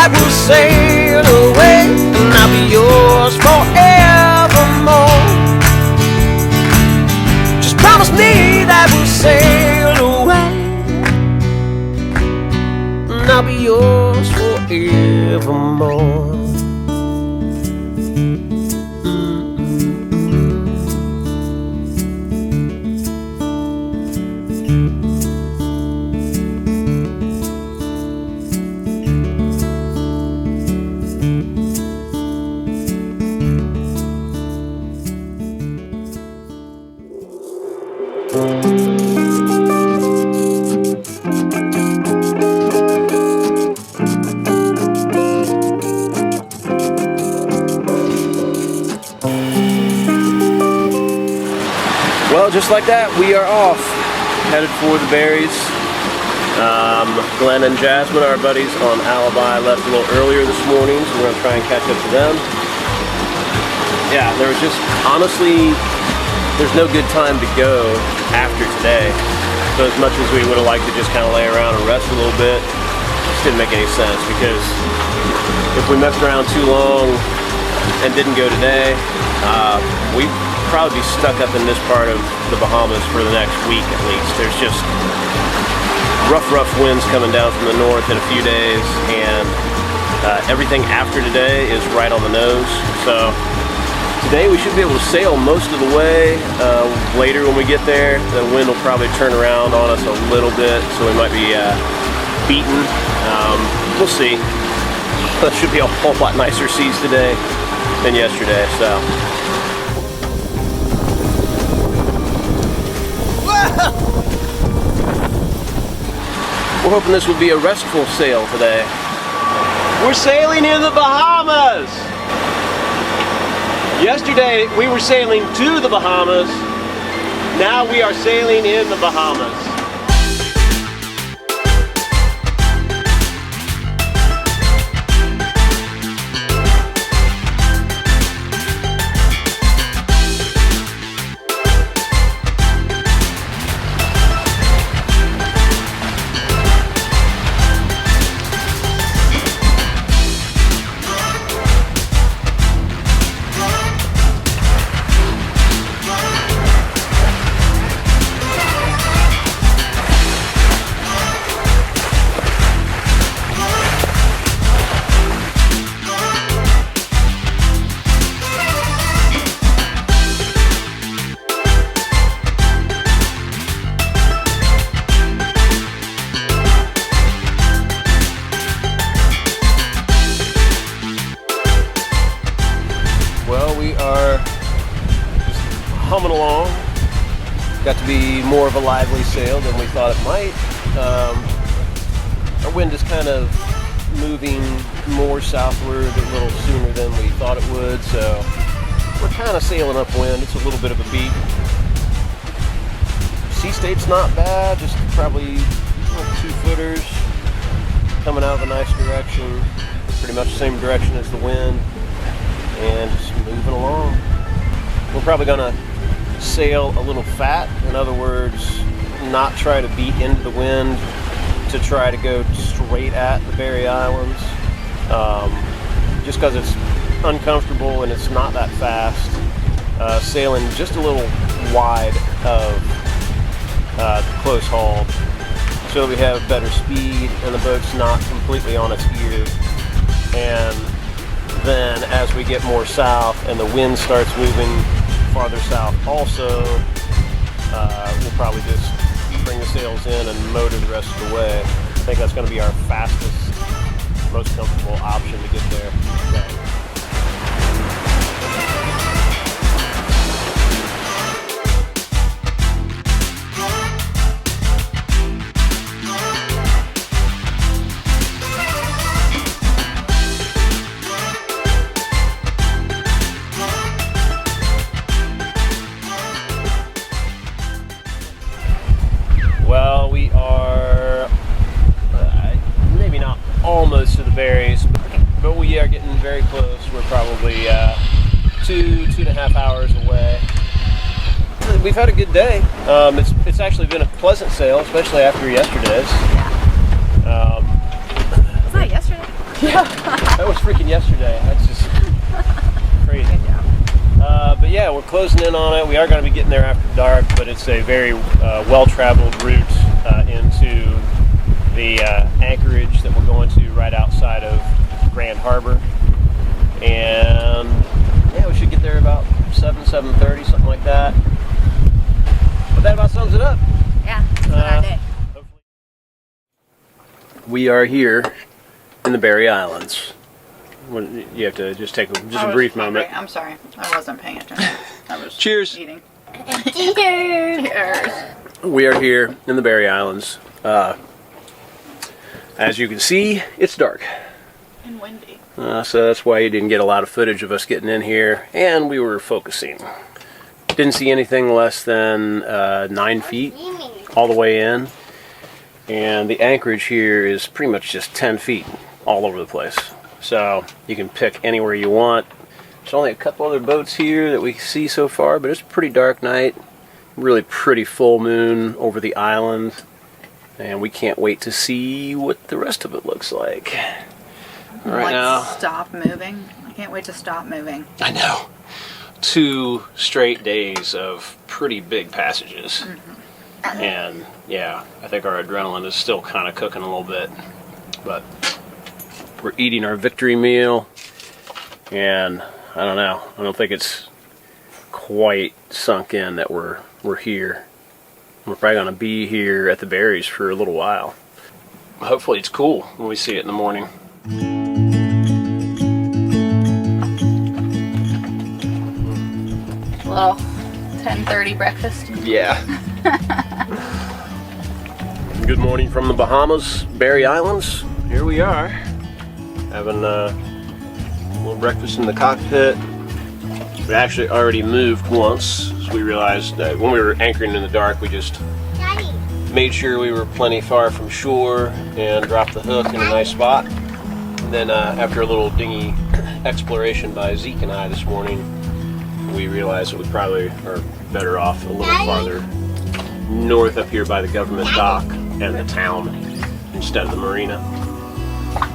that we'll sail away, and I'll be yours forevermore. Just promise me that we'll sail away, and I'll be yours forevermore. Well, just like that, we are off, headed for the berries. Glenn and Jasmine, our buddies on Alibi, left a little earlier this morning, so we're going to try and catch up to them. Yeah, there was just, honestly, there's no good time to go after today. So as much as we would have liked to just kind of lay around and rest a little bit, it just didn't make any sense, because if we messed around too long and didn't go today, we'd probably be stuck up in this part of the Bahamas for the next week at least. There's just rough winds coming down from the north in a few days, and everything after today is right on the nose. So today we should be able to sail most of the way. Later when we get there, the wind will probably turn around on us a little bit, so we might be beaten. We'll see. It should be a whole lot nicer seas today than yesterday. So. We're hoping this will be a restful sail today. We're sailing in the Bahamas! Yesterday we were sailing to the Bahamas. Now we are sailing in the Bahamas. Humming along. Got to be more of a lively sail than we thought it might. Our wind is kind of moving more southward a little sooner than we thought it would, so we're kind of sailing upwind. It's a little bit of a beat. Sea state's not bad, just probably 2 footers coming out of a nice direction, pretty much the same direction as the wind, and just moving along. We're probably going to sail a little fat, in other words, not try to beat into the wind to try to go straight at the Berry Islands, just because it's uncomfortable and it's not that fast. Sailing just a little wide of close haul so that we have better speed and the boat's not completely on its ear. And then as we get more south and the wind starts moving farther south also, we'll probably just bring the sails in and motor the rest of the way. I think that's going to be our fastest, most comfortable option to get there. So. Well, we are maybe not almost to the berries, but we are getting very close. We're probably 2.5 hours away. We've had a good day. It's actually been a pleasant sail, especially after yesterday's. Was that yesterday? That was freaking yesterday. That's just crazy. Good job. But yeah, we're closing in on it. We are going to be getting there after dark, but it's a very well-traveled route into the anchorage that we're going to right outside of Grand Harbor. And yeah, we should get there about 7:30, something like that. But that about sums it up. Yeah, that's what I did. We are here in the Berry Islands. You have to just take a brief moment. I'm sorry, I wasn't paying attention. I was Cheers. eating. Cheers. We are here in the Berry Islands. As you can see, it's dark. And windy. So that's why you didn't get a lot of footage of us getting in here. And we were focusing. Didn't see anything less than 9 feet all the way in. And the anchorage here is pretty much just 10 feet all over the place. So you can pick anywhere you want. There's only a couple other boats here that we see so far, but it's a pretty dark night. Really pretty full moon over the island. And we can't wait to see what the rest of it looks like. Right now. Stop moving. I can't wait to stop moving. I know. 2 straight days of pretty big passages. And yeah, I think our adrenaline is still kind of cooking a little bit. But we're eating our victory meal. And I don't know. I don't think it's quite sunk in that we're here. We're probably going to be here at the Berries for a little while. Hopefully it's cool when we see it in the morning. Little 10:30 breakfast. Yeah. Good morning from the Bahamas, Berry Islands. Here we are, having a little breakfast in the cockpit. We actually already moved once, so we realized that when we were anchoring in the dark, we just made sure we were plenty far from shore and dropped the hook in a nice spot. And then after a little dinghy exploration by Zeke and I this morning, we realized that we probably are better off a little farther north up here by the government dock and the town instead of the marina.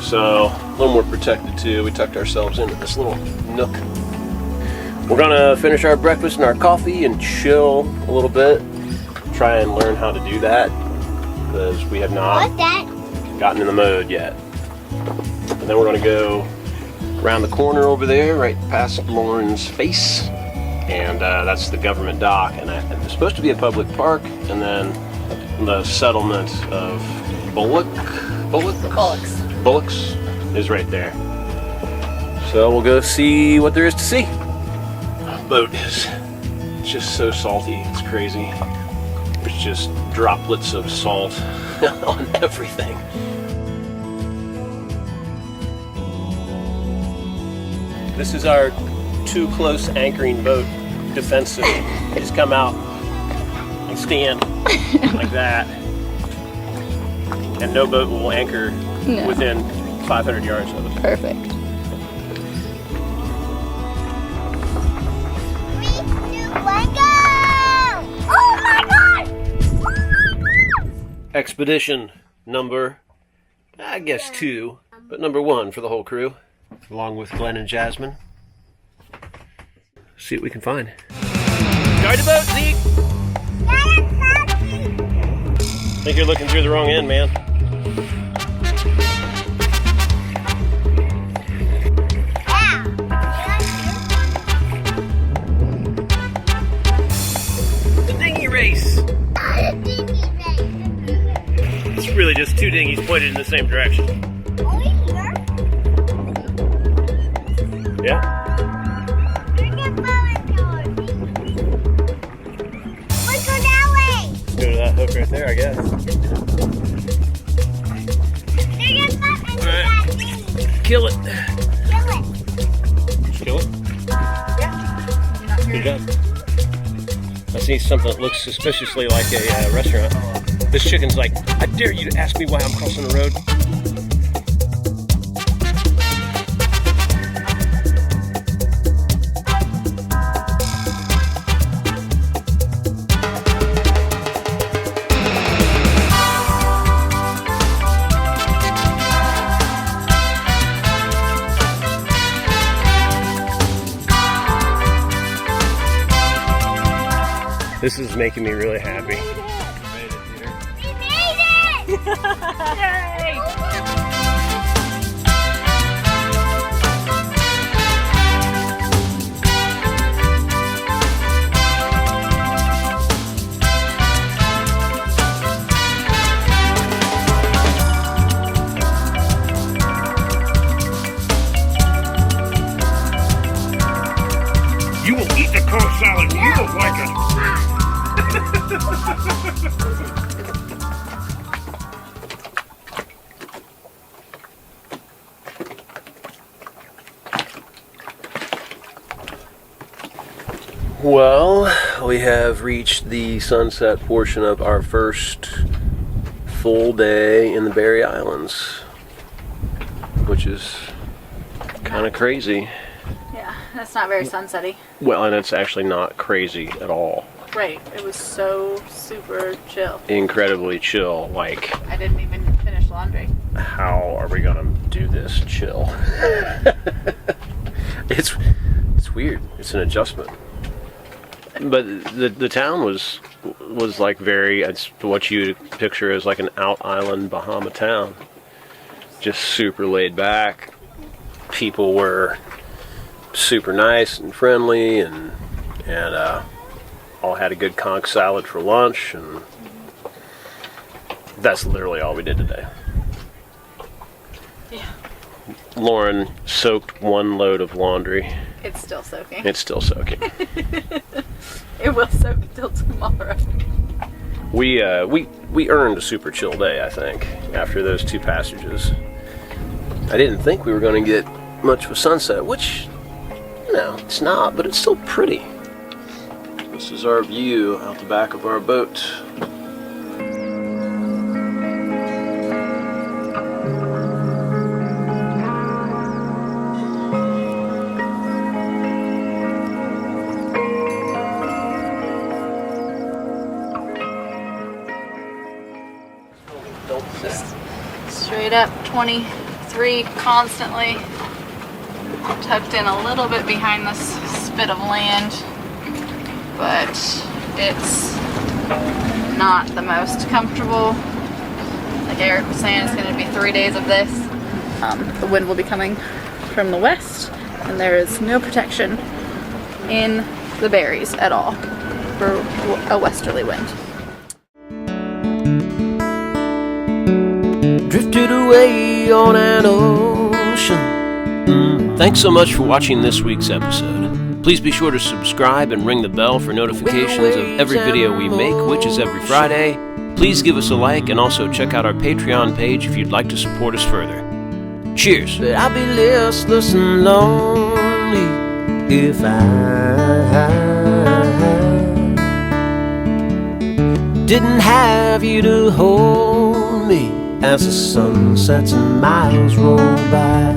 So a little more protected too. We tucked ourselves into this little nook. We're gonna finish our breakfast and our coffee and chill a little bit. Try and learn how to do that because we have not gotten in the mode yet. And then we're gonna go around the corner over there, right past Lauren's face. And that's the government dock, and it's supposed to be a public park, and then the settlement of Bullocks is right there. So we'll go see what there is to see. The boat is just so salty, it's crazy. There's just droplets of salt on everything. This is our too close anchoring boat defensive. You just come out and stand like that, and no boat will anchor within 500 yards of it. Perfect. 3, 2, 1, go! Oh my god! Oh my god! Expedition number, I guess 2, but number 1 for the whole crew, along with Glenn and Jasmine. See what we can find. Guard the boat, Zeke! I think you're looking through the wrong end, man. The dinghy race! It's really just 2 dinghies pointed in the same direction. Yeah? Go to that hook right there, I guess. Alright. Kill it. Kill it? Yeah. Good job. I see something that looks suspiciously like a restaurant. This chicken's like, I dare you to ask me why I'm crossing the road. This is making me really happy. We made it! Yay! You will eat the cold salad. You will like it. Well, we have reached the sunset portion of our first full day in the Berry Islands, which is kind of crazy. Yeah, that's not very sunsetty. Well, and it's actually not crazy at all. Right, it was so super chill. Incredibly chill. Like, I didn't even finish laundry. how are we gonna do this chill? It's weird. It's an adjustment. But the town was like very, it's what you picture as like an out island Bahama town. Just super laid back. People were super nice and friendly, and all had a good conch salad for lunch, and that's literally all we did today. Yeah. Lauren soaked one load of laundry. It's still soaking. It's still soaking. It will soak till tomorrow. We earned a super chill day, I think, after those two passages. I didn't think we were going to get much of a sunset, which, you know, it's not, but it's still pretty. This is our view out the back of our boat. Just straight up 23 constantly, tucked in a little bit behind this spit of land, but it's not the most comfortable. Like Eric was saying, it's going to be 3 days of this. The wind will be coming from the west, and there is no protection in the berries at all for a westerly wind. Drifted away on an ocean. Thanks so much for watching this week's episode. Please be sure to subscribe and ring the bell for notifications of every video we make, which is every Friday. Please give us a like and also check out our Patreon page if you'd like to support us further. Cheers! But I'd be listless and lonely if I didn't have you to hold me as the sun sets and miles roll by.